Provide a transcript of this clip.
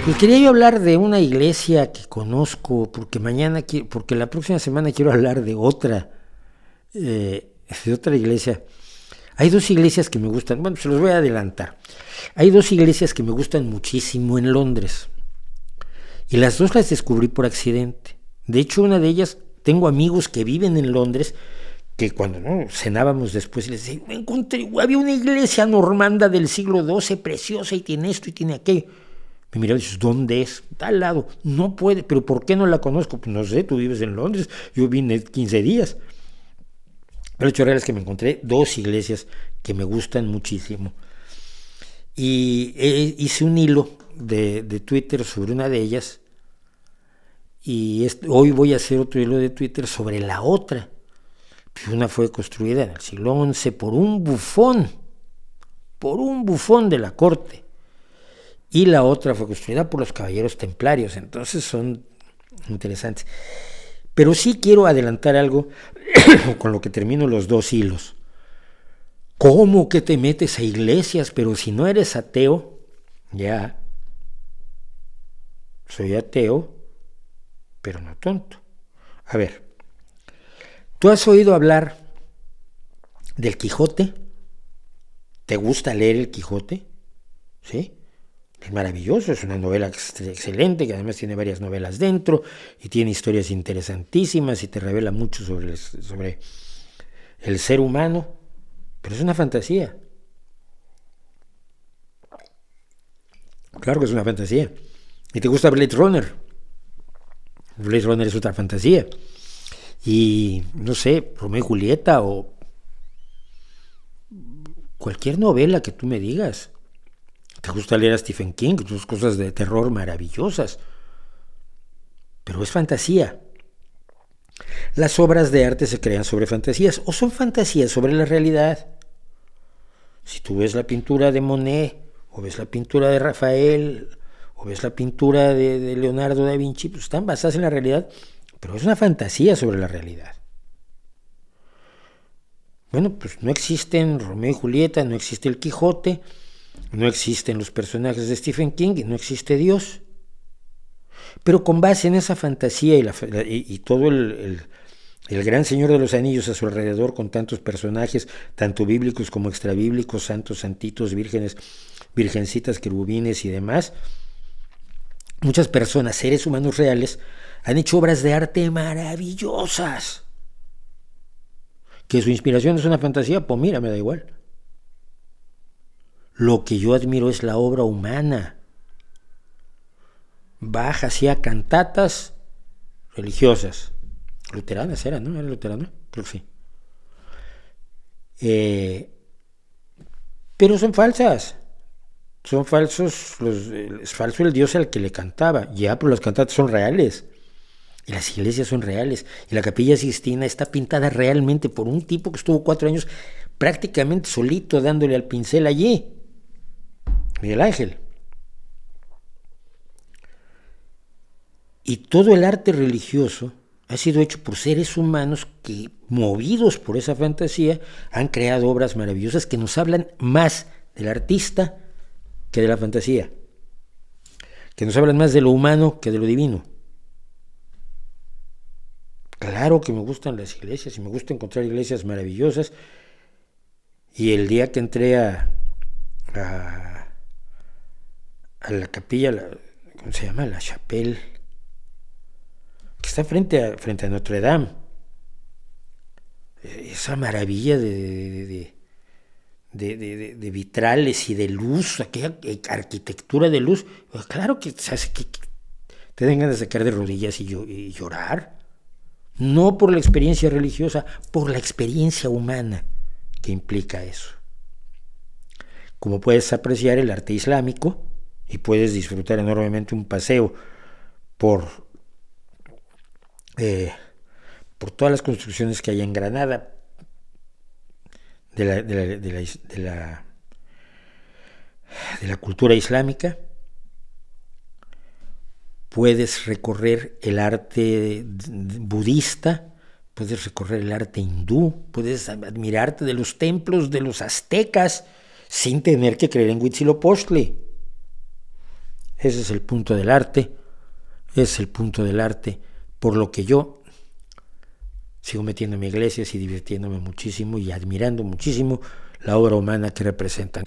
Pues quería yo hablar de una iglesia que conozco, porque la próxima semana quiero hablar de otra iglesia. Hay dos iglesias que me gustan, bueno, se los voy a adelantar. Hay dos iglesias que me gustan muchísimo en Londres, y las dos las descubrí por accidente. De hecho, una de ellas, tengo amigos que viven en Londres, que cuando cenábamos después les decía, había una iglesia normanda del siglo XII, preciosa, y tiene esto y tiene aquello. Me miró y dices, ¿dónde es? Tal lado. No puede, pero ¿por qué no la conozco? Pues no sé, tú vives en Londres, yo vine 15 días. Pero el hecho real es que me encontré dos iglesias que me gustan muchísimo. Y hice un hilo de Twitter sobre una de ellas, y hoy voy a hacer otro hilo de Twitter sobre la otra. Una fue construida en el siglo XI por un bufón de la corte, y la otra fue construida por los caballeros templarios. Entonces son interesantes. Pero sí quiero adelantar algo con lo que termino los dos hilos. ¿Cómo que te metes a iglesias? Pero si no eres ateo, ya. Soy ateo, pero no tonto. A ver, ¿tú has oído hablar del Quijote? ¿Te gusta leer el Quijote? ¿Sí? Es maravilloso, es una novela excelente, que además tiene varias novelas dentro, y tiene historias interesantísimas, y te revela mucho sobre el ser humano, pero es una fantasía. Claro que es una fantasía. ¿Y te gusta Blade Runner? Blade Runner es otra fantasía. Y, no sé, Romeo y Julieta o cualquier novela que tú me digas. ¿Te gusta leer a Stephen King? Tus cosas de terror maravillosas. Pero es fantasía. Las obras de arte se crean sobre fantasías, o son fantasías sobre la realidad. Si tú ves la pintura de Monet, o ves la pintura de Rafael, o ves la pintura de Leonardo da Vinci, pues están basadas en la realidad, pero es una fantasía sobre la realidad. Bueno, pues no existen Romeo y Julieta, no existe el Quijote, no existen los personajes de Stephen King, y no existe Dios. Pero con base en esa fantasía y todo el gran Señor de los Anillos a su alrededor, con tantos personajes, tanto bíblicos como extrabíblicos, santos, santitos, vírgenes, virgencitas, querubines y demás, muchas personas, seres humanos reales, han hecho obras de arte maravillosas. ¿Que su inspiración es una fantasía? Pues mira, me da igual. Lo que yo admiro es la obra humana. Bach hacía cantatas religiosas. Luteranas eran, ¿no? ¿Era luterano? Creo que sí. Pero son falsas. Son falsos. Es falso el Dios al que le cantaba. Ya, pero las cantatas son reales. Y las iglesias son reales. Y la Capilla Sixtina está pintada realmente por un tipo que estuvo 4 años prácticamente solito dándole al pincel allí. Miguel Ángel. Y todo el arte religioso ha sido hecho por seres humanos que, movidos por esa fantasía, han creado obras maravillosas que nos hablan más del artista que de la fantasía, que nos hablan más de lo humano que de lo divino. Claro que me gustan las iglesias, y me gusta encontrar iglesias maravillosas, y el día que entré a la capilla, ¿cómo se llama? La Chapelle, que está frente a Notre Dame, esa maravilla de vitrales y de luz, aquella arquitectura de luz, pues claro que se hace que te den ganas de sacar de rodillas y llorar. No por la experiencia religiosa, por la experiencia humana que implica eso. Como puedes apreciar el arte islámico, y puedes disfrutar enormemente un paseo por todas las construcciones que hay en Granada de la cultura islámica. Puedes recorrer el arte budista, puedes recorrer el arte hindú, puedes admirarte de los templos de los aztecas sin tener que creer en Huitzilopochtli. Ese es el punto del arte, ese es el punto del arte, por lo que yo sigo metiéndome a iglesias y divirtiéndome muchísimo y admirando muchísimo la obra humana que representan.